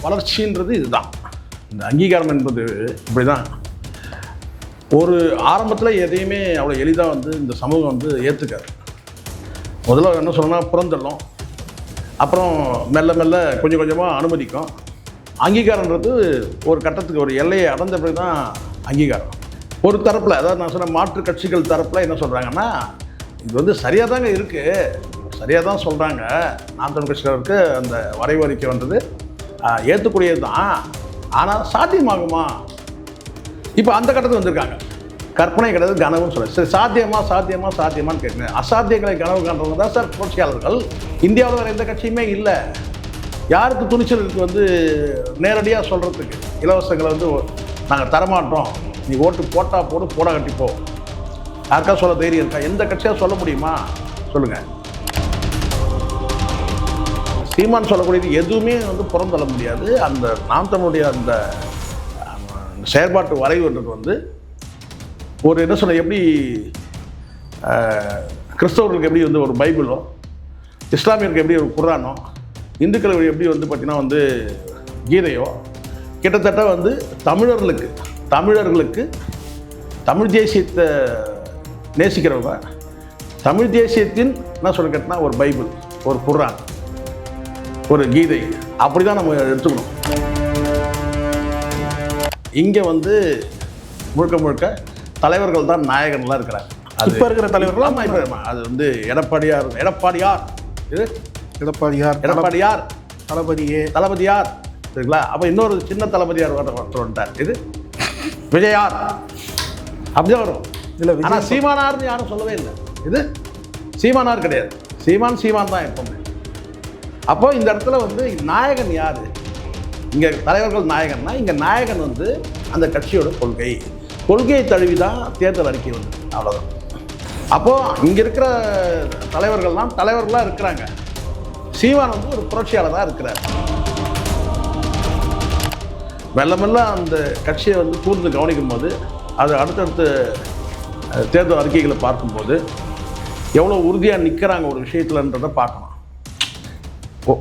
வளர்ச்சின்றது இதுதான். இந்த அங்கீகாரம் என்பது இப்படி தான். ஒரு ஆரம்பத்தில் எதையுமே அவ்வளோ எளிதாக வந்து இந்த சமூகம் வந்து ஏற்றுக்காது. முதல்ல என்ன சொல்லணும்னா புறந்தள்ளும், அப்புறம் மெல்ல மெல்ல கொஞ்சம் கொஞ்சமாக அனுமதிக்கும். அங்கீகாரன்றது ஒரு கட்டத்துக்கு ஒரு எல்லையை அடைந்த பிறகு தான் அங்கீகாரம். ஒரு தரப்பில், அதாவது நான் சொன்ன மாற்று கட்சிகள் தரப்பில் என்ன சொல்கிறாங்கன்னா, இது வந்து சரியாக தாங்க இருக்குது, சரியாக தான் சொல்கிறாங்க, நாம் தமிழ் கட்சிகளுக்கு அந்த வரைவு அறிக்கை வந்தது ஏற்றுக்கூடியது தான், ஆனால் சாத்தியமாகுமா? இப்போ அந்த கட்டத்துக்கு வந்திருக்காங்க. கற்பனை கிடையாது, கனவுன்னு சொல்ல. சரி, சாத்தியமான்னு கேட்குங்க. அசாத்தியங்களை கனவு காண்றவங்க தான் சார் புரட்சியாளர்கள். இந்தியாவில் வேறு எந்த கட்சியுமே இல்லை. யாருக்கு துணிச்சல் இருக்குது வந்து நேரடியாக சொல்கிறதுக்கு? இலவசங்களை வந்து நாங்கள் தரமாட்டோம், நீ ஓட்டு போட்டால் போடு, போட கட்டிப்போ. யாருக்கா சொல்ல தைரியம் இருக்கா? எந்த கட்சியாக சொல்ல முடியுமா? சொல்லுங்கள். சீமான் சொல்லக்கூடியது எதுவுமே வந்து புறந்தள்ள முடியாது. அந்த நாம் தமிழுடைய அந்த செயற்பாட்டு வரைவுன்றது வந்து ஒரு என்ன சொல்ல, எப்படி கிறிஸ்தவர்களுக்கு எப்படி வந்து ஒரு பைபிளோ, இஸ்லாமியருக்கு எப்படி ஒரு குர்ஆனோ, இந்துக்கள் எப்படி வந்து பார்த்திங்கன்னா வந்து கீதையோ, கிட்டத்தட்ட வந்து தமிழர்களுக்கு தமிழ் தேசியத்தை நேசிக்கிறவங்க, தமிழ் தேசியத்தின் என்ன சொல்ல கேட்டினா ஒரு பைபிள், ஒரு குர்ஆன், ஒரு கீதை, அப்படி தான் நம்ம எடுத்துக்கணும். இங்கே வந்து முழுக்க தலைவர்கள் தான் நாயகன்லாம் இருக்கிறாங்க. இப்போ இருக்கிற தலைவர்களாம் அது வந்து எடப்பாடியார் இது எடப்பாடியார் தளபதியார் சரிங்களா? அப்போ இன்னொரு சின்ன தளபதியார் வந்துட்டார், இது விஜயார், அப்படிதான் வரும். இல்லை, ஆனால் சீமானார்னு யாரும் சொல்லவே இல்லை. இது சீமானார் கிடையாது, சீமான் தான் எப்பவுமே. அப்போ இந்த இடத்துல வந்து நாயகன் யார்? இங்கே தலைவர்கள் நாயகன்னா, இங்கே நாயகன் வந்து அந்த கட்சியோட கொள்கையை தழுவி தான் தேர்தல் அறிக்கை வந்து, அவ்வளோதான். அப்போது இங்கே இருக்கிற தலைவர்களாக இருக்கிறாங்க. சீமான் வந்து ஒரு புரட்சியாளராக இருக்கிறார். மெல்ல அந்த கட்சியை வந்து கூர்ந்து கவனிக்கும் போது, அது அடுத்தடுத்து தேர்தல் அறிக்கைகளை பார்க்கும்போது எவ்வளோ உறுதியாக நிற்கிறாங்க ஒரு விஷயத்துலன்றதை பார்க்கணும்.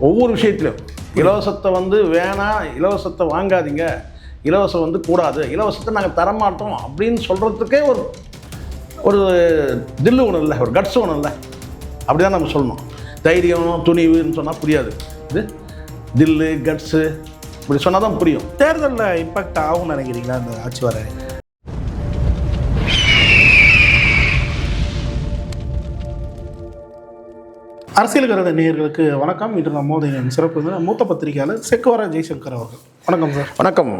ஒவ்வொரு விஷயத்துலையும் இலவசத்தை வந்து வேணாம், இலவசத்தை வாங்காதீங்க, இலவசம் வந்து கூடாது, இலவசத்தை நாங்கள் தரமாட்டோம் அப்படின்னு சொல்கிறதுக்கே ஒரு தில்லு ஒன்றும் இல்லை, ஒரு கட்ஸ் ஒன்றும் இல்லை. அப்படி தான் நம்ம சொல்லணும். தைரியம் துணிவுன்னு சொன்னால் புரியாது. இது தில்லு கட்ஸு இப்படி சொன்னால் தான் புரியும். தேர்தலில் இம்பாக்ட் ஆகும்னு நினைக்கிறீங்களா அந்த ஆட்சி வர? அரசியல் கருத நேயர்களுக்கு வணக்கம். இன்று நம்ம மோதையின் சிறப்பு மூத்த பத்திரிகையாளர் செக்குவரா ஜெய்சங்கர் அவர்கள். வணக்கம் சார்.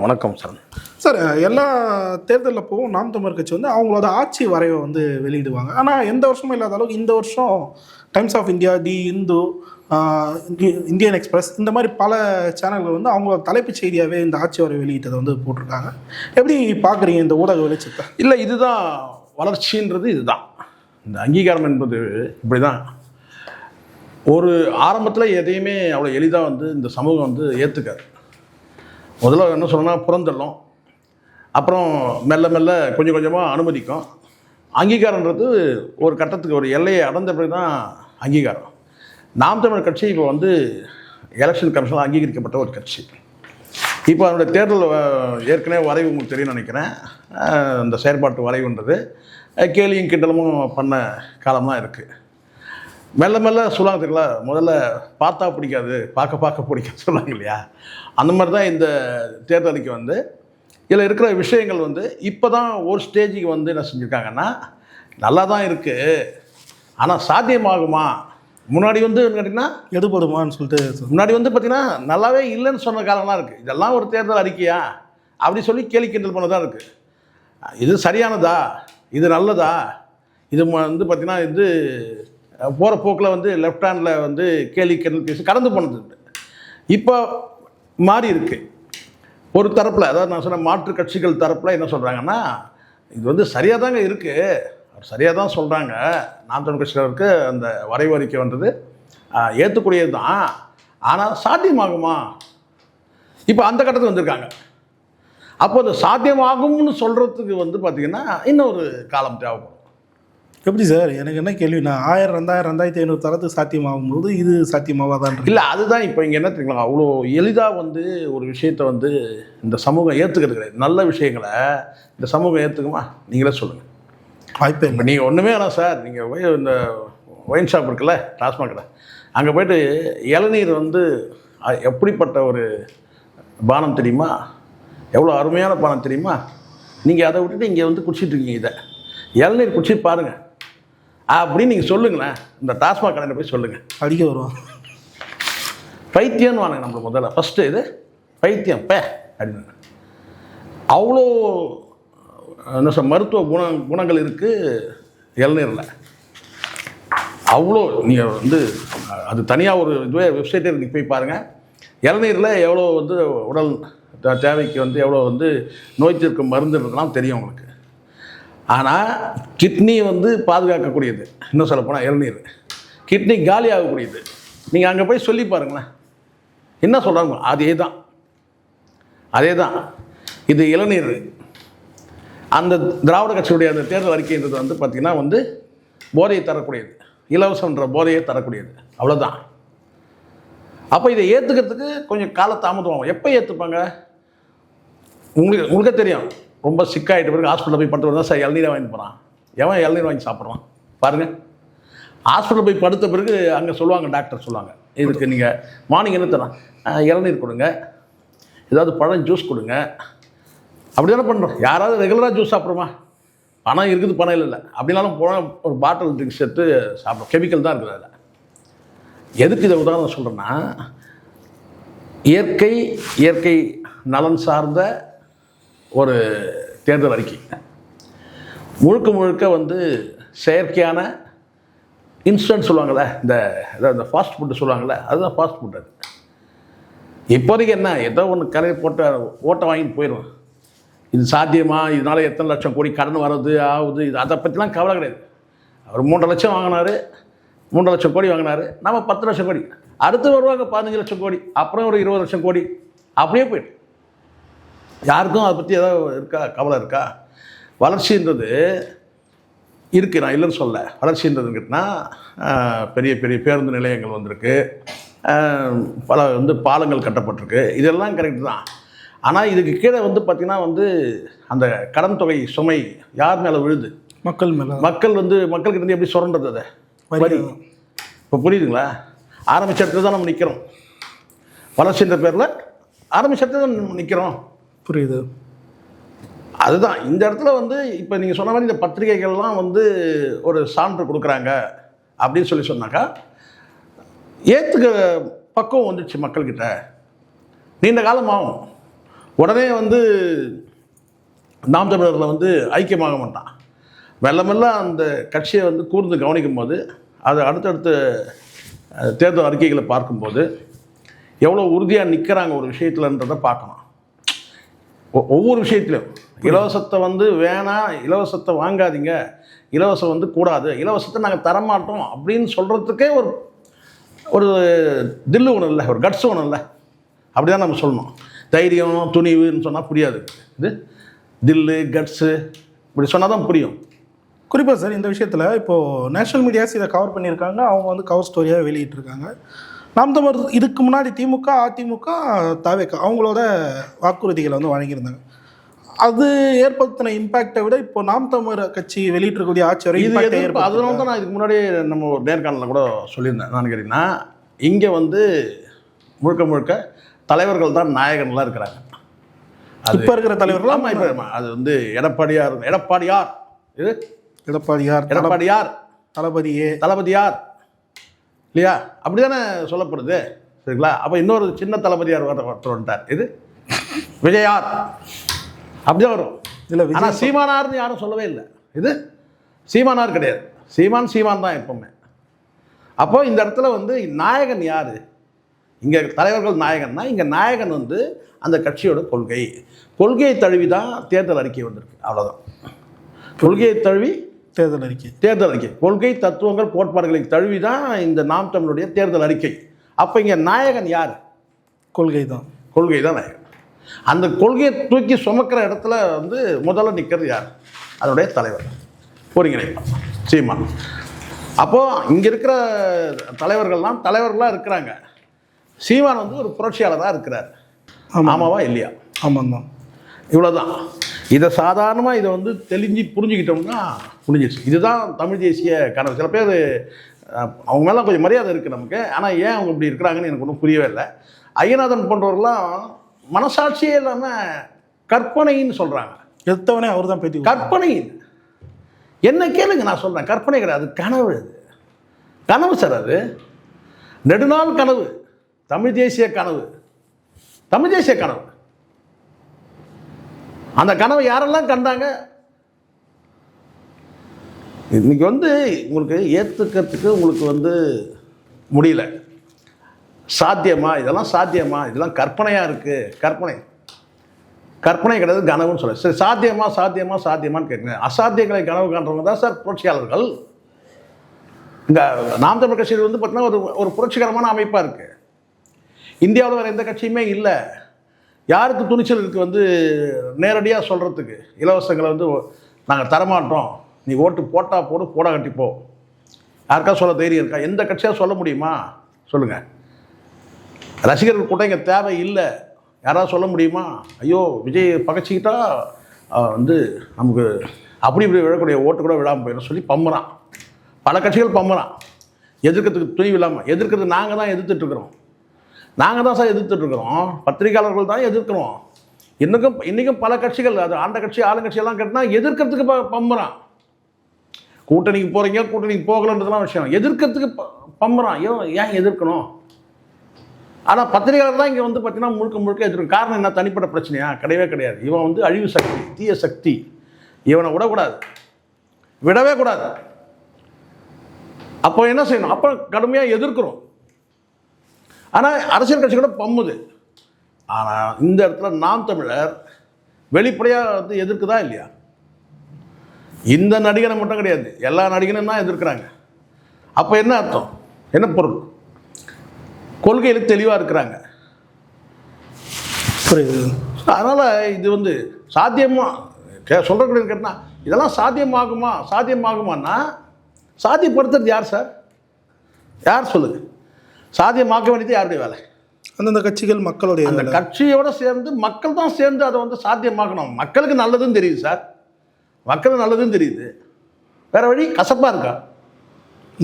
வணக்கம் சார். சார், எல்லா தேர்தலில் போகும் நாம் தமிழர் கட்சி வந்து அவங்களோட ஆட்சி வரைவை வந்து வெளியிடுவாங்க. ஆனால் எந்த வருஷமும் இல்லாத அளவுக்கு இந்த வருஷம் Times of India, the Hindu, Indian Express, இந்த மாதிரி பல சேனல்கள் வந்து அவங்களோட தலைப்புச் செய்தியாகவே இந்த ஆட்சி வரை வெளியிட்டதை வந்து போட்டிருக்காங்க. எப்படி பார்க்குறீங்க இந்த ஊடக வெளிச்சத்தை? இல்லை, இதுதான் வளர்ச்சின்றது. இதுதான் இந்த அங்கீகாரம் என்பது இப்படி தான். ஒரு ஆரம்பத்தில் எதையுமே அவ்வளோ எளிதாக வந்து இந்த சமூகம் வந்து ஏற்றுக்காது. முதல்ல என்ன சொல்லணும்னா புறந்தள்ளும், அப்புறம் மெல்ல கொஞ்சம் கொஞ்சமாக அனுமதிக்கும். அங்கீகாரன்றது ஒரு கட்டத்துக்கு ஒரு எல்லையை அடைந்த பிறகு தான் அங்கீகாரம். நாம் தமிழர் கட்சி இப்போ வந்து எலெக்ஷன் கமிஷனில் அங்கீகரிக்கப்பட்ட ஒரு கட்சி. இப்போ அதனுடைய தேர்தல் ஏற்கனவே வரைவு உங்களுக்கு தெரியும்னு நினைக்கிறேன். அந்த செயற்பாட்டு வரைவுன்றது கேலியும் கிண்டலமும் பண்ண காலம்தான் இருக்குது. மெல்ல சொல்லுவாங்க தெரியுங்களா, முதல்ல பார்த்தா பிடிக்காது, பார்க்க பிடிக்காது சொல்லுவாங்க இல்லையா? அந்த மாதிரி தான் இந்த தேர்தலுக்கு வந்து இதில் இருக்கிற விஷயங்கள் வந்து இப்போ தான் ஒரு ஸ்டேஜுக்கு வந்து என்ன செஞ்சுருக்காங்கன்னா, நல்லா தான் இருக்குது, ஆனால் சாத்தியமாகுமா? முன்னாடி வந்து கேட்டிங்கன்னா எடுபடுமான்னு சொல்லிட்டு முன்னாடி வந்து பார்த்திங்கன்னா நல்லாவே இல்லைன்னு சொன்ன காலம்லாம் இருக்குது. இதெல்லாம் ஒரு தேர்தல் அறிக்கையா அப்படி சொல்லி கேலி கிண்டல் பண்ண தான் இருக்குது. இது சரியானதா, இது நல்லதா, இது வந்து பார்த்திங்கன்னா இது போகிற போக்கில் வந்து லெஃப்ட் ஹேண்டில் வந்து கேலி கிண்டல் பேசி கடந்து போனது இப்போ மாறி இருக்குது. ஒரு தரப்பில், அதாவது நான் சொன்ன மாற்று கட்சிகள் தரப்பில் என்ன சொல்கிறாங்கன்னா, இது வந்து சரியாக தாங்க இருக்குது, சரியாக தான் சொல்கிறாங்க, நாம் தமிழ் கட்சிகளுக்கு அந்த வரைவு அறிக்கை வந்தது ஏற்றுக்கூடியது தான், ஆனால் சாத்தியமாகுமா? இப்போ அந்த கட்டத்துக்கு வந்திருக்காங்க. அப்போ அது சாத்தியமாகும்னு சொல்கிறதுக்கு வந்து பார்த்திங்கன்னா இன்னொரு காலம் தேவைப்படும். எப்படி சார், எனக்கு என்ன கேள்வினா 1000 2000 2500 தரத்து சாத்தியமாகும்போது இது சாத்தியமாவாதான்? இல்லை, அதுதான் இப்போ இங்கே என்ன தெரியுங்களா, அவ்வளோ எளிதாக வந்து ஒரு விஷயத்தை வந்து இந்த சமூகம் ஏற்றுக்கிறது கிடையாது. நல்ல விஷயங்களை இந்த சமூகம் ஏற்றுக்குமா? நீங்களே சொல்லுங்கள். வாய்ப்பே இப்போ இல்லை. நீங்கள் ஒன்றுமே வேணாம் சார், நீங்கள் போய் இந்த ஒயின் ஷாப் இருக்குல்ல, டாஸ்மாக் கடை, அங்கே போய்ட்டு இளநீர் வந்து எப்படிப்பட்ட ஒரு பானம் தெரியுமா? எவ்வளோ அருமையான பானம் தெரியுமா? நீங்கள் அதை விட்டுட்டு இங்கே வந்து குடிச்சிட்டு இருக்கீங்க. இதை இளநீர் குடிச்சு பாருங்கள் அப்படின்னு நீங்கள் சொல்லுங்களேன். இந்த டாஸ்மாக் கடையில் போய் சொல்லுங்கள். அடிக்க வருவோம். பைத்தியம்னு வாங்க நம்மளை முதல்ல ஃபஸ்ட்டு. இது பைத்தியம் அப்படின்னு அவ்வளோ என்ன சொல் மருத்துவ குணங்கள் இருக்குது இளநீரில். அவ்வளோ நீங்கள் வந்து அது தனியாக ஒரு இதுவே வெப்சைட்டே நீங்கள் போய் பாருங்கள். இளநீரில் எவ்வளோ வந்து உடல் தேவைக்கு வந்து எவ்வளோ வந்து நோய் தீர்க்கும் மருந்து இருக்கலாம் தெரியும் உங்களுக்கு. ஆனால் கிட்னி வந்து பாதுகாக்கக்கூடியது. இன்னும் சொல்லப்போனால் இளநீர் கிட்னி காலி ஆகக்கூடியது. நீங்கள் அங்கே போய் சொல்லி பாருங்களேன் என்ன சொல்கிறாங்க. அதே தான் இது இளநீர். அந்த திராவிட கட்சியுடைய அந்த தேர்தல் அறிக்கைன்றது வந்து பார்த்திங்கன்னா வந்து போதையை தரக்கூடியது, இலவசன்ற போதையை தரக்கூடியது, அவ்வளோதான். அப்போ இதை ஏற்றுக்கிறதுக்கு கொஞ்சம் காலதாமதம் ஆகும். எப்போ ஏற்றுப்பாங்க? உங்களுக்கே தெரியும். ரொம்ப சிக்காயிட்ட பிறகு ஹாஸ்பிட்டலில் போய் படுத்து வந்தால் சார் இளநீரை வாங்கி போகிறான். எவன் இளநீர் வாங்கி சாப்பிட்றான் பாருங்கள். ஹாஸ்பிட்டலில் போய் படுத்த பிறகு அங்கே சொல்லுவாங்க, டாக்டர் சொல்லுவாங்க, இதுக்கு நீங்கள் மார்னிங் என்ன தரலாம், இளநீர் கொடுங்க, ஏதாவது பழம் ஜூஸ் கொடுங்க. அப்படி தானே பண்ணுறோம். யாராவது ரெகுலராக ஜூஸ் சாப்பிட்றோமா? பணம் இருக்குது, பணம் இல்லை அப்படின்னாலும் போனால் ஒரு பாட்டில் ட்ரிங்க்ஸ் எடுத்து சாப்பிட்றோம். கெமிக்கல் தான் இருக்குது அதில். எதுக்கு இதை உதாரணம் சொல்கிறேன்னா, இயற்கை நலன் சார்ந்த ஒரு தேர்தல் அறிக்கை முழுக்க வந்து செயற்கையான இன்ஸ்டன்ட் சொல்லுவாங்கள்ல, இந்த ஃபாஸ்ட் ஃபுட்டு சொல்லுவாங்கள்ல, அதுதான் ஃபாஸ்ட் ஃபுட். அது இப்போதைக்கு என்ன, ஏதோ ஒன்று கரையை போட்டு ஓட்டை வாங்கிட்டு போயிடும். இது சாத்தியமா? இதனால் எத்தனை லட்சம் கோடி கடன் வர்றது ஆகுது, இது அதை பற்றிலாம் கவலை கிடையாது. அவர் 3 லட்சம் வாங்கினார், 3 லட்சம் கோடி வாங்கினார், நம்ம 10 லட்சம் கோடி, அடுத்து வருவாங்க 15 லட்சம் கோடி, அப்புறம் ஒரு 20 லட்சம் கோடி, அப்படியே போய்ட்டு யாருக்கும் அதை பற்றி ஏதாவது கவலை இருக்கா? வளர்ச்சின்றது இருக்குது, நான் இல்லைன்னு சொல்ல. வளர்ச்சின்றதுன்னா பெரிய பேருந்து நிலையங்கள் வந்திருக்கு, பல வந்து பாலங்கள் கட்டப்பட்டிருக்கு, இதெல்லாம் கரெக்டு தான். ஆனால் இதுக்கு கீழே வந்து பார்த்திங்கன்னா வந்து அந்த கடன் தொகை சுமை யார் மேலே விழுது? மக்கள் மேலே. மக்கள்கிட்ட இருந்து எப்படி சுரண்டது அதை வரி? இப்போ புரியுதுங்களா? ஆரம்பிச்ச இடத்துல தான் நம்ம நிற்கிறோம். வளர்ச்சின்ற பேரில் ஆரம்பிச்ச இடத்துல தான் நிற்கிறோம். புரியுது. அதுதான் இந்த இடத்துல வந்து இப்போ நீங்கள் சொன்ன மாதிரி இந்த பத்திரிகைகள்லாம் வந்து ஒரு சான்று கொடுக்குறாங்க அப்படின்னு சொன்னாக்கா ஏற்றுக்க பக்குவம் வந்துடுச்சு மக்கள்கிட்ட. நீண்ட காலம் ஆகும். உடனே வந்து நாம் தமிழரில் வந்து ஐக்கியமாக மாட்டான். மெல்ல அந்த கட்சியை வந்து கூர்ந்து கவனிக்கும் போது, அது அடுத்தடுத்த தேர்தல் அறிக்கைகளை பார்க்கும்போது எவ்வளோ உறுதியாக நிற்கிறாங்க ஒரு விஷயத்துலன்றதை பார்க்கணும். ஒவ்வொரு விஷயத்துலையும் இலவசத்தை வந்து வேணாம், இலவசத்தை வாங்காதீங்க, இலவசம் வந்து கூடாது, இலவசத்தை நாங்கள் தரமாட்டோம் அப்படின்னு சொல்கிறதுக்கே ஒரு தில்லு ஒன்றும் இல்லை, ஒரு கட்ஸ் ஒன்றும் இல்லை. அப்படி தான் நம்ம சொல்லணும். தைரியம் துணிவுன்னு சொன்னால் புரியாது. இது தில்லு கட்ஸு இப்படி சொன்னால் தான் புரியும். குறிப்பாக சார் இந்த விஷயத்தில் இப்போது நேஷனல் மீடியாஸ் இதை கவர் பண்ணியிருக்காங்க. அவங்க வந்து கவர் ஸ்டோரியாக வெளியிட்டிருக்காங்க. நாம் தமிழர் இதுக்கு முன்னாடி திமுக, அதிமுக, தவேக அவங்களோட வாக்குறுதிகளை வந்து வழங்கியிருந்தாங்க. அது ஏற்படுத்தின இம்பேக்டை விட இப்போ நாம் தமிழர் கட்சி வெளியிட்டிருக்கக்கூடிய ஆட்சி வரை அதனால தான் நான் இதுக்கு முன்னாடி நம்ம ஒரு நேர்காணலில் கூட சொல்லியிருந்தேன். நான் கேட்டீங்கன்னா இங்கே வந்து முழுக்க தலைவர்கள் தான் நாயகன்லாம் இருக்கிறாங்க. இப்போ இருக்கிற தலைவர்களாம் இப்போ அது வந்து எடப்பாடியார் இது எடப்பாடியார் தளபதியார் இல்லையா? அப்படி தானே சொல்லப்படுது, சரிங்களா? அப்போ இன்னொரு சின்ன தளபதியார் ஒருத்தர் வந்துட்டார். இது விஜயார் அப்படிதான் வரும். இல்லை, ஆனால் சீமானார்னு யாரும் சொல்லவே இல்லை. இது சீமானார் கிடையாது, சீமான் தான் எப்பவுமே. அப்போ இந்த இடத்துல வந்து நாயகன் யார்? இங்கே தலைவர்கள் நாயகன்னா, இங்கே நாயகன் வந்து அந்த கட்சியோட கொள்கையை தழுவி தான் தேர்தல் அறிக்கை வந்திருக்கு. அவ்வளோதான். கொள்கையை தழுவி தேர்தல் அறிக்கை கொள்கை தத்துவங்கள் கோட்பாடுகளை தழுவி தான் இந்த நாம் தமிழுடைய தேர்தல் அறிக்கை. அப்போ இங்கே நாயகன் யார்? கொள்கை தான் நாயகன். அந்த கொள்கையை தூக்கி சுமக்கிற இடத்துல வந்து முதல்ல நிற்கிறது யார்? அதனுடைய தலைவர். ஒருங்கிணைப்பான் சீமான். அப்போது இங்கே இருக்கிற தலைவர்களாக இருக்கிறாங்க. சீமான் வந்து ஒரு புரட்சியாளராக இருக்கிறார். ஆமாவா இல்லையா? ஆமாம் தான். இவ்வளோதான். இதை சாதாரணமாக இதை வந்து தெளிஞ்சு புரிஞ்சுக்கிட்டோம்னா புரிஞ்சிடுச்சு. இதுதான் தமிழ் தேசிய கனவு. சில பேர் அவங்க மேலே கொஞ்சம் மரியாதை இருக்குது நமக்கு. ஆனால் ஏன் அவங்க இப்படி இருக்கிறாங்கன்னு எனக்கு ஒன்றும் புரியவே இல்லை. ஐயநாதன் போன்றவர்கள்லாம் மனசாட்சியே இல்லாமல் கற்பனைன்னு சொல்கிறாங்க. எடுத்தவனே அவர் தான் பேட்டி. கற்பனை என்ன கேளுங்க, நான் சொல்கிறேன். கற்பனை கிடையாது, கனவு. அது கனவு சார். அது நெடுநாள் கனவு. தமிழ் தேசிய கனவு. தமிழ் தேசிய கனவு. அந்த கனவை யாரெல்லாம் கண்டாங்க? இன்னைக்கு வந்து உங்களுக்கு ஏற்றுக்கிறதுக்கு உங்களுக்கு வந்து முடியல. சாத்தியமா? இதெல்லாம் சாத்தியமா? இதெல்லாம் கற்பனையாக இருக்குது. கற்பனை கிடையாது, கனவுன்னு சொல்ல. சரி, சாத்தியமான்னு கேட்குங்க. அசாத்தியங்களை கனவு காண்றவங்க தான் சார் புரட்சியாளர்கள். இங்கே நாம் தமிழர் கட்சி வந்து பார்த்தீங்கன்னா ஒரு புரட்சிகரமான அமைப்பாக இருக்குது. இந்தியாவில் வேறு எந்த கட்சியுமே இல்லை. யாருக்கு துணிச்சல் இருக்குது வந்து நேரடியாக சொல்கிறதுக்கு? இலவசங்களை வந்து நாங்கள் தரமாட்டோம், நீ ஓட்டு போட்டால் போடு, போடா கட்டிப்போ. யாருக்கா சொல்ல தைரியம் இருக்கா? எந்த கட்சியாக சொல்ல முடியுமா? சொல்லுங்கள். ரசிகர்கள் கூட்டம் இங்கே தேவை இல்லை. யாராவது சொல்ல முடியுமா? ஐயோ விஜய் பகச்சிக்கிட்டா வந்து நமக்கு அப்படி இப்படி விழக்கூடிய ஓட்டு கூட விழாமல் போயிடும் சொல்லி பம்புறான். பல கட்சிகள் பம்புறான். எதிர்க்கிறதுக்கு துணிவு இல்லாமல். எதிர்க்கிறது நாங்கள் தான் எதிர்த்துட்ருக்குறோம். நாங்கள் தான் சார் எதிர்த்துட்ருக்குறோம். பத்திரிகையாளர்கள் தான் எதிர்க்கிறோம். இன்றைக்கும் பல கட்சிகள், அது ஆண்ட கட்சி ஆளுங்கட்சியெல்லாம் கேட்டால் எதிர்க்கிறதுக்கு பம்புறான். கூட்டணிக்கு போகிறீங்க, கூட்டணிக்கு போகலன்றதுலாம் விஷயம். எதிர்க்கிறதுக்கு பம்புறான். ஏன் எதிர்க்கணும்? ஆனால் பத்திரிகையாளர் தான் இங்கே வந்து பார்த்தீங்கன்னா முழுக்க எதிர்க்கும். காரணம் என்ன? தனிப்பட்ட பிரச்சனையா? கிடையவே கிடையாது. இவன் வந்து அழிவு சக்தி, தீய சக்தி. இவனை விடவே கூடாது. அப்போ என்ன செய்யணும்? அப்போ கடுமையாக எதிர்க்கிறோம். ஆனால் அரசியல் கட்சி கூட பம்முது. ஆனால் இந்த இடத்துல நாம் தமிழர் வெளிப்படையாக வந்து எதிர்க்குதா இல்லையா? இந்த நடிகனை மட்டும் கிடையாது, எல்லா நடிகனும் தான் எதிர்க்கிறாங்க. அப்போ என்ன அர்த்தம்? என்ன பொருள்? கொள்கையில் தெளிவாக இருக்கிறாங்க. புரியுது. அதனால் இது வந்து சொல்கிறேன்னு கேட்டால் இதெல்லாம் சாத்தியமாகுமான்னா சாத்தியப்படுத்துறது யார் சார்? யார் சொல்லுங்க? சாத்தியமாக்க வேண்டியது யாருடைய வேலை? அந்தந்த கட்சிகள், மக்களுடைய. அந்த கட்சியோடு சேர்ந்து மக்கள் தான் சேர்ந்து அதை வந்து சாத்தியமாக்கணும். மக்களுக்கு நல்லதுன்னு தெரியுது சார். மக்களுக்கு நல்லதுன்னு தெரியுது. வேற வழி? கசப்பாக இருக்கா?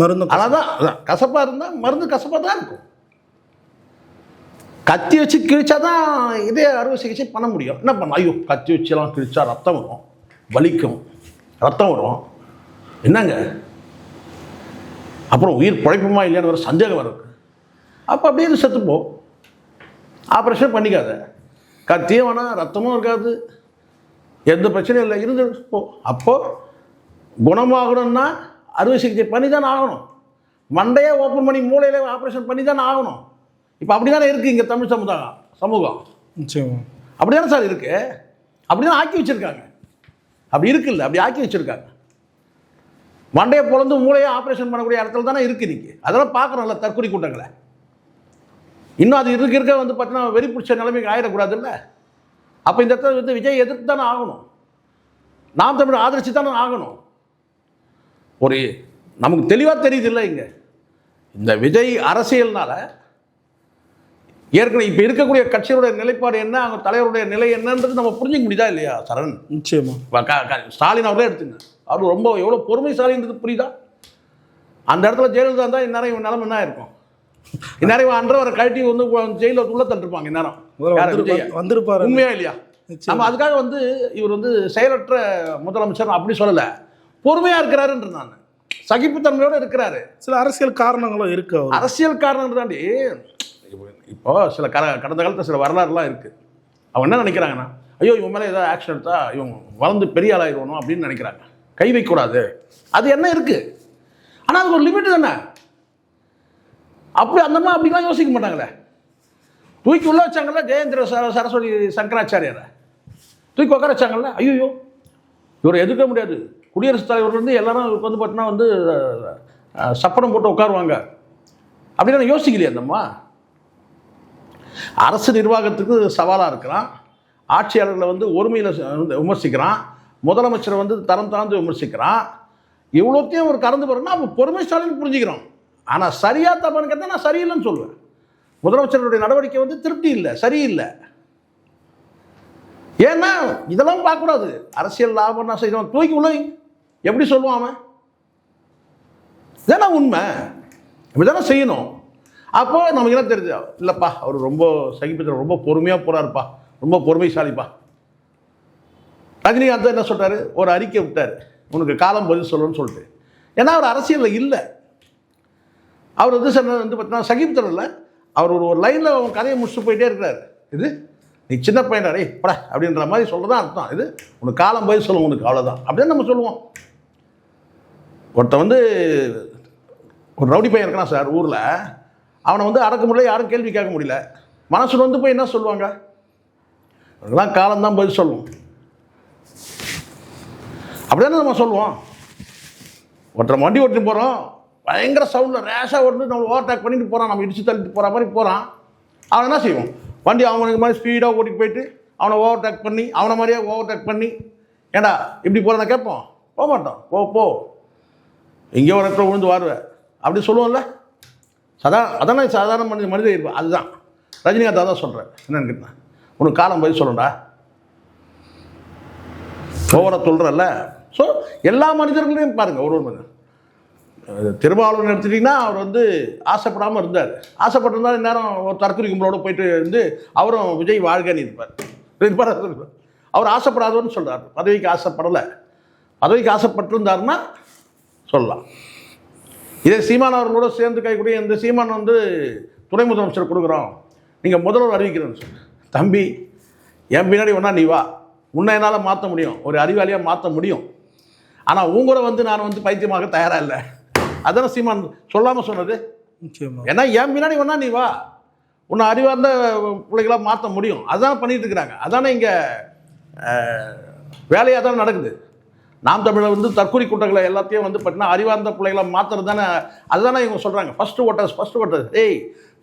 மருந்து. ஆனால் தான் கசப்பாக இருந்தால் மருந்து கசப்பாக தான் இருக்கும். கத்தி வச்சு கிழிச்சா தான் இதே அறுவை சிகிச்சை பண்ண முடியும். என்ன பண்ண? ஐயோ கத்தி வச்சுலாம் கிழிச்சா ரத்தம் வரும், வலிக்கும், ரத்தம் வரும். என்னங்க அப்புறம் உயிர் பிழைப்புமா இல்லையான்னு ஒரு சந்தேகம் வரும். அப்போ அப்படியே செத்துப்போ. ஆப்ரேஷன் பண்ணிக்காத. கத்தியும் வேணாம், ரத்தமும் இருக்காது, எந்த பிரச்சனையும் இல்லை, இருந்து போ. அப்போது குணமாகணும்னா அறுவை சிகிச்சை பண்ணி தானே ஆகணும். மண்டையே ஓப்பன் பண்ணி மூளையிலே ஆப்ரேஷன் பண்ணி தானே ஆகணும். இப்போ அப்படி தானே இருக்குது இங்கே தமிழ் சமூகம். நிச்சயமா அப்படி தானே சார் இருக்குது. அப்படி தான் ஆக்கி வச்சுருக்காங்க. அப்படி இருக்குல்ல, அப்படி ஆக்கி வச்சுருக்காங்க. மண்டையை பொழந்து மூளையை ஆப்ரேஷன் பண்ணக்கூடிய இடத்துல தானே இருக்குது இன்றைக்கி. அதெல்லாம் பார்க்குறோம்ல தற்கொலை கூட்டங்களை. இன்னும் அது இருக்க வந்து பார்த்தீங்கன்னா வெறி பிடிச்ச நிலைமைக்கு ஆகிடக்கூடாதுல்ல. அப்போ இந்த இடத்துல வந்து விஜய் எதிர்த்து தானே ஆகணும். நாம் தமிழ் ஆதரிச்சு தானே ஆகணும். ஒரு நமக்கு தெளிவாக தெரியுது இல்லை இங்கே இந்த விஜய் அரசியல்னால ஏற்கனவே இப்போ இருக்கக்கூடிய கட்சியோடைய நிலைப்பாடு என்ன, அவங்க தலைவருடைய நிலை என்னன்றது நம்ம புரிஞ்சிக்க முடியுதா இல்லையா சரண்? நிச்சயமா. ஸ்டாலின் அவர்களே எடுத்துங்க. அவர் ரொம்ப எவ்வளோ பொறுமைசாலின்றது புரியுதா? அந்த இடத்துல ஜெயலலிதா இருந்தால் இந்நேரம் இவன் நிலைமை என்ன இருக்கும்? இந்நேரம் இவன் அன்றவரை கழட்டி வந்து ஜெயிலில் உள்ள தள்ளிருப்பாங்க. இந்நேரம் வந்திருப்பாரு. உண்மையா இல்லையா? நம்ம அதுக்காக வந்து இவர் வந்து செயலற்ற முதலமைச்சர் அப்படி சொல்லலை, பொறுமையாக இருக்கிறாருன்ற நான் சகிப்புத்தன்மையோடு இருக்கிறாரு. சில அரசியல் காரணங்களும் இருக்கு. அரசியல் காரணம் தாண்டி இப்போ சில கடந்த காலத்தில் சில வரலாறுலாம் இருக்குது. அவங்க என்ன நினைக்கிறாங்கன்னா, ஐயோ இவன் மேலே ஏதாவது ஆக்ஷன் எடுத்தால் இவங்க வளர்ந்து பெரிய ஆளாயிடுவோம் அப்படின்னு நினைக்கிறாங்க. கை வைக்கக்கூடாது, அது என்ன இருக்குது. ஆனால் அதுக்கு ஒரு லிமிட் தானே. அப்படி அந்த மாதிரி அப்படிலாம் யோசிக்க மாட்டாங்களே. தூக்கி உள்ள வச்சாங்கல்ல ஜெயேந்திர சரஸ்வதி சங்கராச்சாரியாரை தூக்கி உட்கார வச்சாங்கல்ல. ஐயோ இவரை எதிர்க்க முடியாது, குடியரசுத் தலைவர் வந்து எல்லாரும் இவருக்கு வந்து பார்த்தீங்கன்னா வந்து சப்பனம் போட்டு உட்காருவாங்க அப்படின்னு யோசிக்கலையே. அந்தம்மா அரசு நிர்வாகத்துக்கு சவாலாக இருக்கிறான், ஆட்சியாளர்களை வந்து ஒருமையில் விமர்சிக்கிறான், முதலமைச்சரை வந்து தரம் தாழ்ந்து விமர்சிக்கிறான், இவ்வளோத்தையும் ஒரு கடந்து போகிறோம்னா அப்போ பொறுமைசாலின்னு புரிஞ்சுக்கிறோம். ஆனால் சரியா தப்பான்னு கேட்டால் நான் சரியில்லைன்னு சொல்லுவேன். முதலமைச்சருடைய நடவடிக்கை வந்து திருப்தி இல்லை, சரியில்லை. ஏன்னா இதெல்லாம் பார்க்கக்கூடாது. அரசியல் லாபம் நான் செய்யணும் தூக்கி உள்ள எப்படி சொல்லுவான் அவன்? இதான உண்மை, இப்படிதானே செய்யணும். அப்போ நமக்கு என்ன தெரியுது, இல்லைப்பா அவர் ரொம்ப சகிப்பு, ரொம்ப பொறுமையாக போகிறாருப்பா, ரொம்ப பொறுமைசாலிப்பா. ரஜினிகாந்த் என்ன சொல்கிறாரு, ஒரு அறிக்கை விட்டார், உனக்கு காலம் பதில் சொல்லணும்னு சொல்லிட்டு. ஏன்னா அவர் அரசியலில் இல்லை. அவர் வந்து பார்த்தீங்கன்னா சகிப்புத்தனம் இல்லை. அவர் ஒரு லைனில் அவன் கதையை முடிச்சுட்டு போயிட்டே இருக்கிறார். இது நீ சின்ன பையனா டே பட அப்படின்ற மாதிரி சொல்கிறதான் அர்த்தம். இது உனக்கு காலம் பதில் சொல்லுவோம், உனக்கு அவ்வளோதான் அப்படின்னு நம்ம சொல்லுவோம். ஒருத்தன் வந்து ஒரு ரவுடி பையன் இருக்கான் சார் ஊரில், அவனை வந்து அடக்க முடியல, யாரும் கேள்வி கேட்க முடியல. மனசு வந்து போய் என்ன சொல்லுவாங்க, அதெல்லாம் காலம்தான் பதில் சொல்லுவோம். அப்படிதானே நம்ம சொல்லுவோம். ஒருத்தர் வண்டி ஓட்டிட்டு போகிறோம், பயங்கர சவுண்டில் ரேஷாக ஓட்டு நம்ம ஓவர்டேக் பண்ணிட்டு போகிறான், நம்ம இடிச்சு தள்ளிட்டு போகிற மாதிரி போகிறான். அவன் என்ன செய்வோம், வண்டி அவனுக்கு மாதிரி ஸ்பீடாக ஓட்டிட்டு போயிட்டு அவனை ஓவர்டேக் பண்ணி அவனை மாதிரியே ஓவர்டேக் பண்ணி ஏண்டா இப்படி போகிறத கேட்போம், போக மாட்டோம். போ எங்கேயோ ஒரு இடத்துல விழுந்து வாருவேன் அப்படி சொல்லுவோம்ல. அதானே சாதாரண மனித இருப்பேன். அதுதான் ரஜினிகாந்த் தான் சொல்கிறேன். என்னன்னு கேட்டேன், உனக்கு காலம் பதில் சொல்லணும்டா, ஓவராக சொல்கிறல்ல. ஸோ எல்லா மனிதர்களையும் பாருங்கள், ஒரு மனிதன் திருமாவளவன் எடுத்துட்டிங்கன்னா அவர் வந்து ஆசைப்படாமல் இருந்தார். ஆசைப்பட்டிருந்தால் இந்நேரம் ஒரு தற்கொலை கும்பலோடு போயிட்டு இருந்து அவரும் விஜய் வாழ்கன்னு இருப்பார். அவர் ஆசைப்படாதவன்னு சொல்கிறார், பதவிக்கு ஆசைப்படலை. பதவிக்கு ஆசைப்பட்டிருந்தாருன்னா சொல்லலாம். இதே சீமான் அவர்களோட சேர்ந்து கைக்கூடிய இந்த சீமான் வந்து துணை முதலமைச்சர் கொடுக்குறோம், நீங்கள் முதல்வர் அறிவிக்கிறேன்னு சொல்லு. தம்பி என் பின்னாடி ஒன்றா நீ வா, உன்னை என்னால் மாற்ற முடியும், ஒரு அறிவாளியாக மாற்ற முடியும். ஆனால் உங்களை வந்து நான் வந்து பைத்தியமாக தயாராக இல்லை. அதான சீமான் சொல்லாமல் சொன்னது. ஏன்னா என் பின்னாடி ஒன்றா நீ வா, உன்னை அறிவார்ந்த பிள்ளைகளாக மாற்ற முடியும். அதான் பண்ணிட்டு இருக்கிறாங்க. அதானே இங்கே வேலையாக தானே நடக்குது. நாம் தமிழர் வந்து தற்கொலை கூட்டங்களை எல்லாத்தையும் வந்து பார்த்தீங்கன்னா அறிவார்ந்த பிள்ளைகளாக மாற்றுறது தானே. அதுதானே இவங்க சொல்கிறாங்க. ஃபஸ்ட்டு ஓட்டர்ஸ்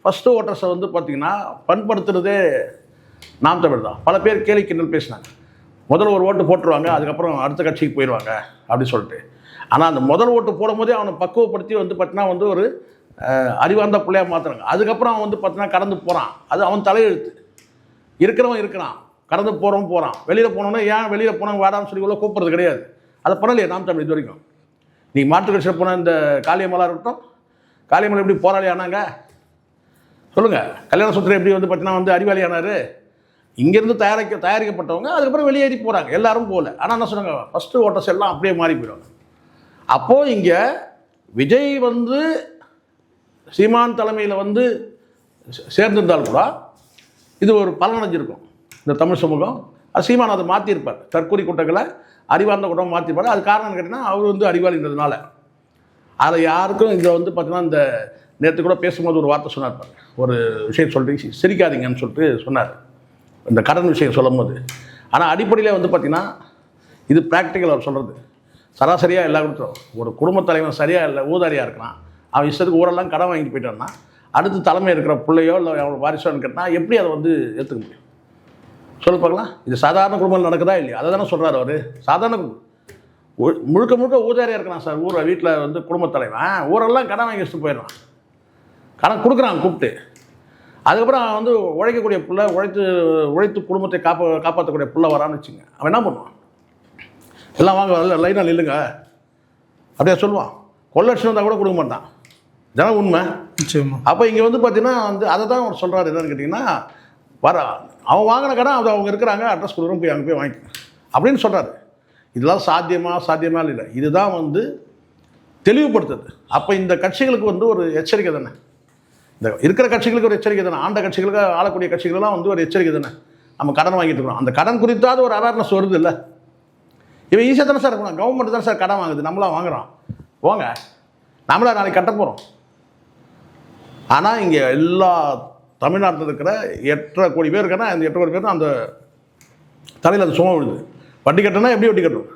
ஃபஸ்ட்டு ஓட்டர்ஸை வந்து பார்த்திங்கன்னா பண்படுத்துறதே நாம் தமிழ் தான். பல பேர் கேலி கிண்டல் பேசினாங்க. முதல்ல ஒரு ஓட்டு போட்டுருவாங்க, அதுக்கப்புறம் அடுத்த கட்சிக்கு போயிடுவாங்க அப்படி சொல்லிட்டு. ஆனால் அந்த முதல் ஓட்டு போடும் போதே அவனை பக்குவப்படுத்தி வந்து பார்த்தீங்கன்னா வந்து ஒரு அறிவார்ந்த பிள்ளையாக மாற்றுறாங்க. அதுக்கப்புறம் அவன் வந்து பார்த்தீங்கன்னா கடந்து போகிறான், அது அவன் தலையெழுத்து. இருக்கிறவன் இருக்கிறான், கடந்து போகிறான். வெளியில் போனோன்னா ஏன் வெளியில் போனவங்க வாடான்னு சொல்லி கூட கூப்பிட்றது கிடையாது. அதை பண்ணலையே நாம் தமிழ் இது வரைக்கும். நீங்கள் மாற்று கட்சியில் போன இந்த காளியம்மலாக இருக்கட்டும், காளியம்மலை எப்படி போராளி ஆனாங்க சொல்லுங்கள். கல்யாண சுத்திரம் எப்படி வந்து பார்த்தீங்கன்னா வந்து அறிவாளி ஆனார். இங்கேருந்து தயாரிக்கப்பட்டவங்க அதுக்கப்புறம் வெளியேறி போகிறாங்க, எல்லாரும் போகல. ஆனால் என்ன சொன்னாங்க, ஃபஸ்ட்டு ஓட்டர்ஸ் எல்லாம் அப்படியே மாறி போயிடுவாங்க. அப்போது இங்கே விஜய் வந்து சீமான் தலைமையில் வந்து சேர்ந்திருந்தால் கூட இது ஒரு பலனடைஞ்சிருக்கும் இந்த தமிழ் சமூகம். அது சீமான் அதை மாற்றிருப்பார், தற்கொலை கூட்டங்களை அறிவார்ந்த கூட்டம் மாற்றிருப்பார். அது காரணம் கேட்டிங்கன்னா அவர் வந்து அறிவாளின்றதுனால. அதில் யாருக்கும் இங்கே வந்து பார்த்தீங்கன்னா இந்த நேற்று கூட பேசும்போது ஒரு வார்த்தை சொன்னார், ஒரு விஷயம் சொல்லிட்டு சிரிக்காதீங்கன்னு சொல்லிட்டு சொன்னார் இந்த கடன் விஷயம் சொல்லும் போது. ஆனால் அடிப்படையில் வந்து பார்த்திங்கன்னா இது ப்ராக்டிக்கல் அவர் சொல்கிறது. சராசரியாக எல்லா கொடுத்துரும். ஒரு குடும்பத் தலைவன் சரியாக இல்லை, ஊதாரியாக இருக்கிறான், அவன் இஷ்டத்துக்கு ஊரெல்லாம் கடன் வாங்கிட்டு போயிட்டான்னா அடுத்து தலைமை இருக்கிற பிள்ளையோ இல்லை அவன் வாரிசோன்னு கேட்டால் எப்படி அதை வந்து ஏற்றுக்க முடியும் சொல்லு பார்க்கலாம். இது சாதாரண குடும்பங்கள் நடக்குதா இல்லையா? அதை தானே சொல்கிறார் அவர். சாதாரண முழுக்க ஊதாரியாக இருக்கிறான் சார் ஊரை வீட்டில் வந்து குடும்பத் தலைவன், ஊரெல்லாம் கடன் வாங்கி வச்சுட்டு போயிடுறான், கடன் கொடுக்குறான் கூப்பிட்டு. அதுக்கப்புறம் அவன் வந்து உழைக்கக்கூடிய பிள்ளை, உழைத்து குடும்பத்தை காப்பாற்றக்கூடிய பிள்ளை வரான்னு வச்சுங்க, அவன் என்ன பண்ணுவான், எல்லாம் வாங்க லைனாக நில்லுங்க அப்படியே சொல்லுவான். கொள்ளட்சம் வந்தால் கூட கொடுக்க மாட்டான். இதெல்லாம் உண்மை. அப்போ இங்கே வந்து பார்த்தீங்கன்னா வந்து அதை தான் அவர் சொல்கிறார். என்னன்னு கேட்டிங்கன்னா, அவன் வாங்கின கடன் அது அவங்க இருக்கிறாங்க, அட்ரஸ் கொடுக்குறோம், போய் அங்கே போய் வாங்கிக்கணும் அப்படின்னு சொல்கிறாரு. இதெல்லாம் சாத்தியமா இல்லை. இதுதான் வந்து தெளிவுபடுத்துது. அப்போ இந்த கட்சிகளுக்கு வந்து ஒரு எச்சரிக்கை தானே, இந்த இருக்கிற கட்சிகளுக்கு ஒரு எச்சரிக்கை தானே, ஆண்ட கட்சிகளுக்கு ஆளக்கூடிய கட்சிகளெல்லாம் வந்து ஒரு எச்சரிக்கை தானே. நம்ம கடன் வாங்கிட்டு இருக்கிறோம், அந்த கடன் குறித்தாவது ஒரு அவேர்னஸ் வருது இல்லை. இவன் ஈஸியாக தானே சார் இருக்கணும், கவர்மெண்ட் தான் சார் கடன் வாங்குது, நம்மளாம் வாங்குகிறோம், போங்க நம்மளா நாளைக்கு கட்ட போகிறோம். ஆனால் இங்கே எல்லா தமிழ்நாட்டில் இருக்கிற 8.5 கோடி பேர் இருக்கிறா, அந்த 8 கோடி பேரும் அந்த தலையில் அது சும்மா விழுது. வட்டி கட்டணும்னா எப்படி வட்டி கட்டணும்,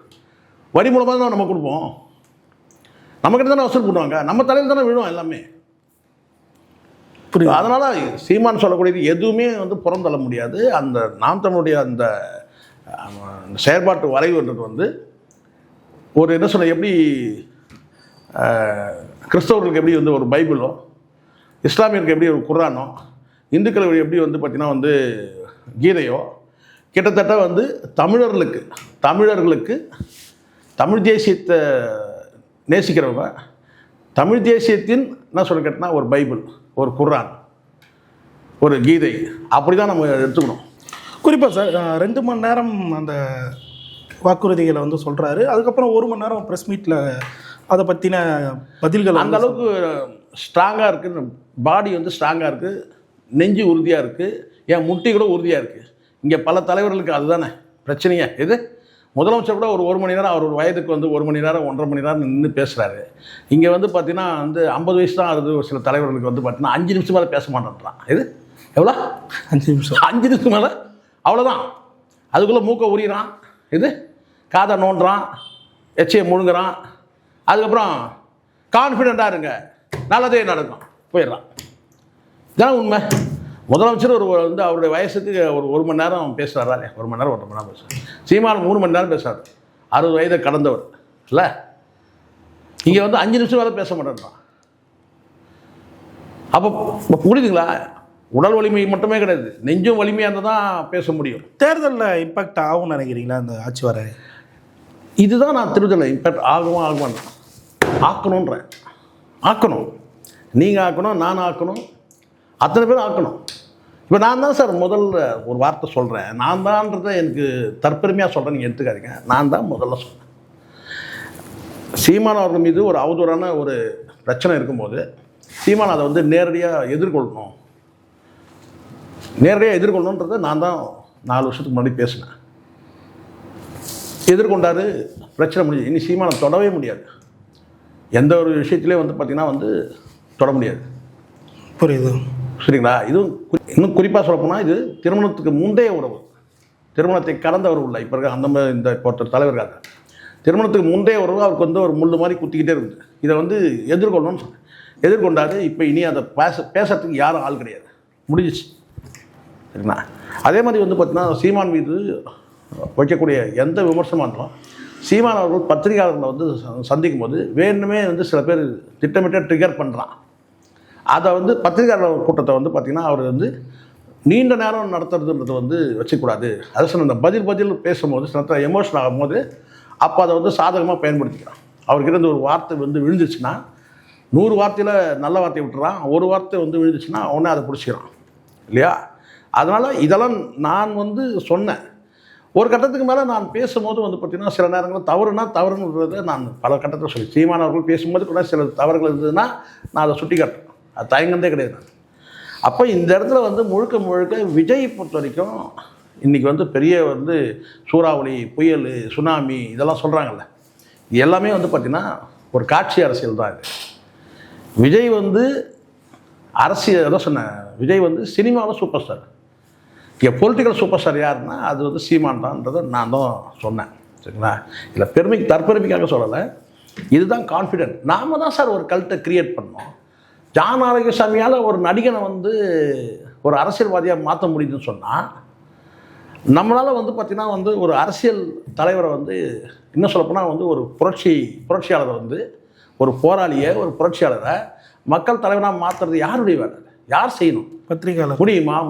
வரி மூலமாக தான் நம்ம கொடுப்போம், நம்மக்கிட்ட தானே வசூல் பண்ணுவாங்க, நம்ம தலையில் தானே விழுவோம் எல்லாமே. புரியுது. அதனால் சீமான் சொல்லக்கூடியது எதுவுமே வந்து புறந்தள்ள முடியாது. அந்த நாம் தமிழுடைய அந்த செயற்பாட்டு வரைவுன்றது வந்து ஒரு என்ன சொல்ல, எப்படி கிறிஸ்தவர்களுக்கு எப்படி வந்து ஒரு பைபிளோ, இஸ்லாமியருக்கு எப்படி ஒரு குர்ஆனோ, இந்துக்கள் எப்படி வந்து பார்த்திங்கன்னா வந்து கீதையோ, கிட்டத்தட்ட வந்து தமிழர்களுக்கு தமிழ் தேசியத்தை நேசிக்கிறவங்க, தமிழ் தேசியத்தின் என்ன சொல்ல கேட்டால் ஒரு பைபிள், ஒரு குர்ஆன், ஒரு கீதை, அப்படி தான் நம்ம எடுத்துக்கணும். குறிப்பாக சார் 2 மணி நேரம் அந்த வாக்குறுதிகளை வந்து சொல்கிறாரு. அதுக்கப்புறம் 1 மணி நேரம் ப்ரெஸ் மீட்டில் அதை பற்றின பதில்கள் அந்த அளவுக்கு ஸ்ட்ராங்காக இருக்குது. பாடி வந்து ஸ்ட்ராங்காக இருக்குது, நெஞ்சு உறுதியாக இருக்குது, என் முட்டி கூட உறுதியாக இருக்குது. இங்கே பல தலைவர்களுக்கு அதுதானே பிரச்சனையே. இது முதலமைச்சர் கூட ஒரு மணி நேரம், அவர் ஒரு வயதுக்கு வந்து 1 மணி நேரம் 1.5 மணி நேரம் நின்று பேசுகிறாரு. இங்கே வந்து பார்த்தீங்கன்னா வந்து 50 வயசு தான் ஆகுது. ஒரு சில தலைவர்களுக்கு வந்து பார்த்தீங்கன்னா 5 நிமிஷம் மேலே பேச மாட்டேன்றான். இது எவ்வளோ? 5 நிமிஷம் 5 நிமிஷம் மேலே அவ்வளோதான். அதுக்குள்ளே மூக்கை உரிகிறான், இது காதை நோண்டுறான், எச்சையை முழுங்குறான். அதுக்கப்புறம் கான்ஃபிடெண்ட்டாக இருங்க, நல்லதே நடக்கும், போயிடுறான். இதான் உண்மை. முதலமைச்சர் வந்து அவருடைய வயசுக்கு ஒரு மணி நேரம் பேசுகிறாரா இல்லையா? 1 மணி நேரம் 1.5 மணி நேரம் பேசுகிறார். சீமான் 3 மணி நேரம் பேசுகிறார். 60 வயதை கடந்தவர் இல்லை. இங்கே வந்து 5 நிமிஷம் மேலே பேச மாட்டேன்றான். அப்போ புரியுதுங்களா? உடல் வலிமை மட்டுமே கிடையாது, நெஞ்சும் வலிமையாக இருந்தால் தான் பேச முடியும். தேர்தலில் இம்பாக்ட் ஆகும்னு நினைக்கிறீங்களா அந்த ஆட்சி வர? இதுதான் நான் திருத்தலை இம்பாக்ட் ஆகுவான் ஆக்கணுன்றேன். ஆக்கணும், நீங்கள் ஆக்கணும், நான் ஆக்கணும், அத்தனை பேரும் ஆக்கணும். இப்போ நான் தான் சார் முதல்ல ஒரு வார்த்தை சொல்கிறேன். நான் தான்றதை எனக்கு தற்பெருமையாக சொல்கிறேன், நீங்கள் எடுத்துக்காதீங்க. நான் தான் முதல்ல சொன்னேன். சீமான் அவர்கள் மீது ஒரு அவதூறான ஒரு பிரச்சனை இருக்கும்போது சீமான் அதை வந்து நேரடியாக எதிர்கொள்ளணும். நேரடியாக எதிர்கொள்ளணுன்றதை நான் தான் 4 வருஷத்துக்கு முன்னாடி பேசினேன். எதிர்கொண்டாரு, பிரச்சனை முடிஞ்சு. இனி சீமானை தொடவே முடியாது. எந்த ஒரு விஷயத்துலேயும் வந்து பார்த்திங்கன்னா வந்து தொட முடியாது. புரியுது, சரிங்களா? இதுவும் இன்னும் குறிப்பாக சொல்லப்போனால் இது திருமணத்துக்கு முந்தைய உறவு, திருமணத்தை கடந்த உறவு இல்லை. இப்போ இருக்க அந்த மாதிரி இந்த ஒருத்தர் தலைவர்காக திருமணத்துக்கு முந்தைய உறவு அவருக்கு வந்து ஒரு முள்ளு மாதிரி குத்திக்கிட்டே இருக்குது. இதை வந்து எதிர்கொள்ளணும்னு சொன்னேன். எதிர்கொண்டாரு. இப்போ இனி அதை பேசுறதுக்கு யாரும் ஆள் கிடையாது, முடிஞ்சிச்சு. சரிங்களா? அதே மாதிரி வந்து பார்த்தீங்கன்னா சீமான் மீது வைக்கக்கூடிய எந்த விமர்சனமாக இருந்தாலும் சீமான் அவர்கள் பத்திரிகையாளர்களை வந்து சந்திக்கும் போது வேணுமே வந்து சில பேர் திட்டமிட்ட ட்ரிகர் பண்ணுறான். அதை வந்து பத்திரிகையாளர் கூட்டத்தை வந்து பார்த்திங்கன்னா அவர் வந்து நீண்ட நேரம் நடத்துறதுன்றது வந்து வச்சுக்கூடாது. அது சொன்ன அந்த பதில் பேசும்போது சில எமோஷன் ஆகும்போது அப்போ அதை வந்து சாதகமாக பயன்படுத்திக்கிறான். அவர்கிட்ட இருந்து ஒரு வார்த்தை வந்து விழுந்துச்சுன்னா 100 வார்த்தையில் நல்ல வார்த்தையை விட்டுறான், ஒரு வார்த்தை வந்து விழுந்துச்சுன்னா அவனே அதை பிடிச்சிக்கிறான் இல்லையா? அதனால் இதெல்லாம் நான் வந்து சொன்னேன். ஒரு கட்டத்துக்கு மேலே நான் பேசும்போது வந்து பார்த்திங்கன்னா சில நேரங்களில் தவறுன்றதை நான் பல கட்டத்தில் சொல்லி சீமானவர்கள் பேசும்போது கூட சில தவறுகள் இருந்ததுன்னா நான் அதை சுட்டி காட்டுறேன். அது தயங்கந்தே கிடையாது. அப்போ இந்த இடத்துல வந்து முழுக்க விஜய் பொறுத்த வரைக்கும் இன்றைக்கி வந்து பெரிய வந்து சூறாவளி, புயல், சுனாமி இதெல்லாம் சொல்கிறாங்கல்ல, இது எல்லாமே வந்து பார்த்திங்கன்னா ஒரு காட்சி அரசியல் தான். இது விஜய் வந்து அரசியல் தான் சொன்னேன். விஜய் வந்து சினிமாவில் சூப்பர் ஸ்டார். இங்கே பொலிட்டிக்கல் சூப்பர் ஸ்டார் யாருன்னா அது வந்து சீமான் தான்ன்றதை நான் தான் சொன்னேன். சரிங்களா? இல்லை தற்பெருமைக்காக சொல்லலை, இதுதான் கான்ஃபிடென்ட். நாம் தான் சார் ஒரு கல்ட்டை க்ரியேட் பண்ணோம். ஜான் ஆரோக்கியசாமியால் ஒரு நடிகனை வந்து ஒரு அரசியல்வாதியாக மாற்ற முடியுதுன்னு சொன்னால் நம்மளால் வந்து பார்த்திங்கன்னா வந்து ஒரு அரசியல் தலைவரை வந்து இன்னும் சொல்லப்போனால் வந்து ஒரு புரட்சியாளரை வந்து ஒரு போராளியை, ஒரு புரட்சியாளரை மக்கள் தலைவனாக மாற்றுறது யாருடைய வேலை? யார் செய்யணும்? பத்திரிகையாளர்.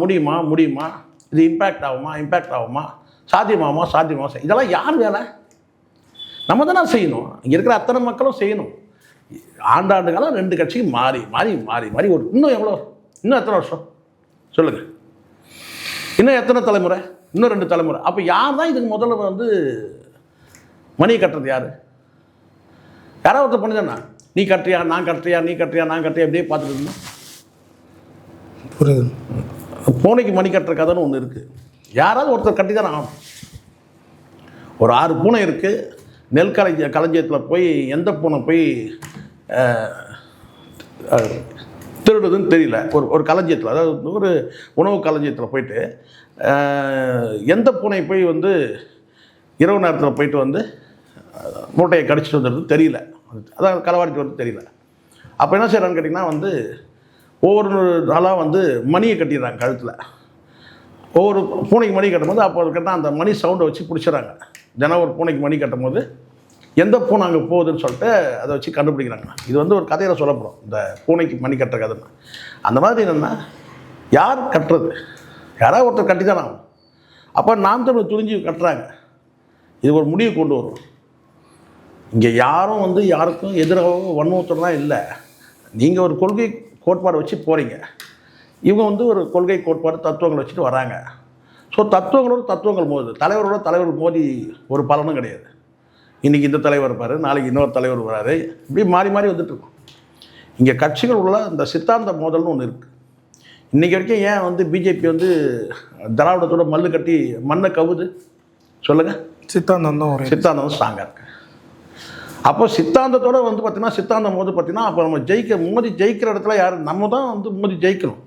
முடியுமா? இது இம்பேக்ட் ஆகுமா? சாத்தியமாகுமா? இதெல்லாம் யார் வேலை? நம்ம தானே செய்யணும். இங்கே இருக்கிற அத்தனை மக்களும் செய்யணும். ஆண்டாண்டு காலம் 2 கட்சிக்கு மாறி ஒரு இன்னும் எத்தனை வருஷம் சொல்லுங்கள்? இன்னும் எத்தனை தலைமுறை? இன்னும் 2 தலைமுறை. அப்போ யார் தான் இதுக்கு முதல்ல வந்து மணியை கட்டுறது? யாராவது ஒருத்தர் பண்ணிதானா? நீ கட்டுறியா நான் கட்டுறியா இப்படியே பார்த்துட்டு இருந்தோம். புரியுது. பூனைக்கு மணி கட்டுற கதைன்னு ஒன்று இருக்குது. யாராவது ஒருத்தர் கட்டி தானே ஆகணும். ஒரு 6 பூனை இருக்குது. நெல் களஞ்சியத்தில் போய் எந்த பூனை போய் திருடுதுன்னு தெரியல. ஒரு களஞ்சியத்தில், அதாவது ஒரு உணவு களஞ்சியத்தில் போயிட்டு எந்த பூனை போய் வந்து இரவு நேரத்தில் போயிட்டு வந்து மூட்டையை கடிச்சிட்டு வந்துடுறது தெரியல, அதான் களவாடிட்டு வந்து தெரியல. அப்போ என்ன செய்கிறான்னு கேட்டிங்கன்னா வந்து ஒவ்வொரு நாளாக வந்து மணியை கட்டிடுறாங்க கழுத்தில். ஒவ்வொரு பூனைக்கு மணி கட்டும் போது அப்போ கேட்டால் அந்த மணி சவுண்டை வச்சு பிடிச்சிடறாங்க. தினம் ஒரு பூனைக்கு மணி கட்டும் போது எந்த பூனை அங்கே போகுதுன்னு சொல்லிட்டு அதை வச்சு கண்டுபிடிக்கிறாங்க. இது வந்து ஒரு கதையில் சொல்லப்படும், இந்த பூனைக்கு மணி கட்டுற கதைன்னு. அந்த மாதிரி என்னென்னா, யார் கட்டுறது? யாராவது ஒருத்தர் கட்டி தானே ஆகும். அப்போ நாம் தமிழ் துணிஞ்சு கட்டுறாங்க. இது ஒரு முடிவு கொண்டு வரும். இங்கே யாரும் வந்து யாருக்கும் எதிராக வன்முகத்தெல்லாம் இல்லை. நீங்கள் ஒரு கொள்கை கோட்பாடு வச்சு போகிறீங்க, இவங்க வந்து ஒரு கொள்கை கோட்பாடு தத்துவங்களை வச்சுட்டு வராங்க. ஸோ தத்துவங்களோட தத்துவங்கள் மோதுது, தலைவரோட தலைவர் மோதி ஒரு பலனும் கிடையாது. இன்றைக்கி இந்த தலைவர் இருப்பார், நாளைக்கு இன்னொரு தலைவர் வராரு, இப்படி மாறி மாறி வந்துட்டுருக்கோம். இங்கே கட்சிகள் உள்ள இந்த சித்தாந்த மோதல்னு ஒன்று இருக்குது. இன்றைக்கி வரைக்கும் ஏன் வந்து பிஜேபி வந்து திராவிடத்தோட மல்லு கட்டி மண்ணை கவுது சொல்லுங்கள்? சித்தாந்தம் தான் ஒரு சித்தாந்தம் ஸ்ட்ராங்காக இருக்குது. அப்போ சித்தாந்தத்தோடு வந்து பார்த்திங்கன்னா சித்தாந்தம் போது பார்த்திங்கன்னா அப்போ நம்ம மோதி ஜெயிக்கிற இடத்துல யார்? நம்ம தான் வந்து மோதி ஜெயிக்கணும்,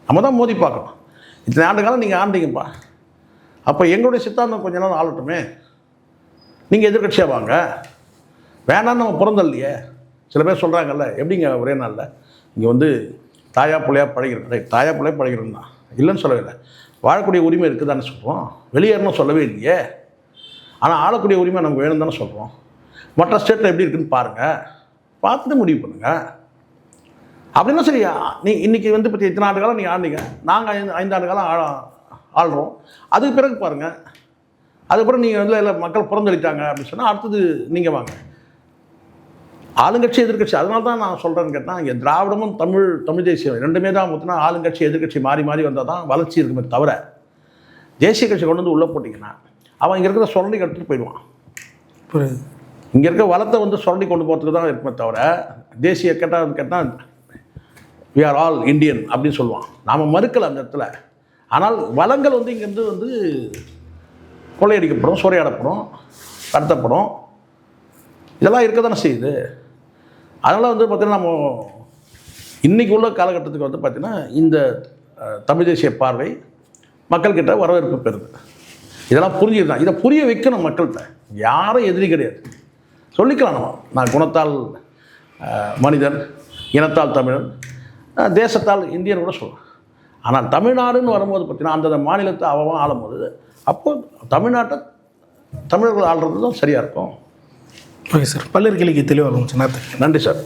நம்ம தான் மோதி பார்க்கணும். இத்தனை ஆண்டு காலம் நீங்கள் ஆண்டீங்கப்பா, அப்போ எங்களுடைய சித்தாந்தம் கொஞ்ச நாள் ஆளட்டுமே, நீங்கள் எதிர்கட்சியாக வாங்க, வேணான்னு நம்ம பிறந்தல்லையே. சில பேர் சொல்கிறாங்கல்ல, எப்படிங்க ஒரே நாளில் இங்கே வந்து தாயா பிள்ளையாக பழகிறோம், தாயா பிள்ளையாக பழகிறோம் தான் இல்லைன்னு சொல்லவே இல்லை. வாழக்கூடிய உரிமை இருக்குது தானே சொல்கிறோம், வெளியேறணும் சொல்லவே இல்லையே. ஆனால் ஆளக்கூடிய உரிமை நமக்கு வேணும் தானே சொல்கிறோம். மற்ற ஸ்டேட்டில் எப்படி இருக்குதுன்னு பாருங்கள், பார்த்துட்டு முடிவு பண்ணுங்கள். அப்படின்னா சரியா, நீ இன்றைக்கி வந்து பற்றி இத்தனை ஆண்டு காலம் நீங்கள் ஆண்டிங்க, நாங்கள் 5 ஆண்டு காலம் ஆள்றோம். அதுக்கு பிறகு பாருங்கள், அதுக்கப்புறம் நீங்கள் வந்து இல்லை மக்கள் புறந்தளித்தாங்க அப்படின்னு சொன்னால் அடுத்தது நீங்கள் வாங்க. ஆளுங்கட்சி எதிர்கட்சி, அதனால தான் நான் சொல்கிறேன்னு கேட்டால், இங்கே திராவிடமும் தமிழ் தேசியம் ரெண்டுமே தான் முத்தினா ஆளுங்கட்சி எதிர்கட்சி மாறி மாறி வந்தால் தான் வளர்ச்சி இருக்குமே தவிர, தேசிய கட்சி கொண்டு வந்து உள்ளே போட்டிங்கன்னா அவன் இங்கே இருக்கிற சுரண்டி எடுத்துகிட்டு போயிடுவான். இங்கே இருக்க வளத்தை வந்து சுரண்டி கொண்டு போகிறதுக்கு தான் இருக்குமே தவிர, தேசிய கேட்டால் வி ஆர் ஆல் இண்டியன் அப்படின்னு சொல்லுவான். நாம் மறுக்கலை அந்த இடத்துல. ஆனால் வளங்கள் வந்து இங்கேருந்து வந்து கொள்ளையடிக்கப்படும், சூறையாடப்படும், கடத்தப்படும், இதெல்லாம் இருக்க தானே செய்யுது. அதனால் வந்து பார்த்திங்கன்னா நம்ம இன்றைக்கி உள்ள காலகட்டத்துக்கு வந்து பார்த்திங்கன்னா இந்த தமிழ் தேசிய பார்வை மக்கள்கிட்ட வரவேற்பு பெறுது. இதெல்லாம் புரிஞ்சுதான், இதை புரிய வைக்கணும் மக்கள்கிட்ட. யாரும் எதிரி கிடையாது, சொல்லிக்கலாம். நான் குணத்தால் மனிதன், இனத்தால் தமிழன், தேசத்தால் இந்தியன் கூட சொல்லுவேன். ஆனால் தமிழ்நாடுன்னு வரும்போது பார்த்திங்கன்னா அந்தந்த மாநிலத்தை அவன் ஆளும்போது, அப்போ தமிழ்நாட்டை தமிழர்கள் ஆள்றது தான் சரியாக இருக்கும். ஓகே சார், பல்லர் கேள்விக்கு தெளிவாக இருந்துச்சு. நன்றி சார்.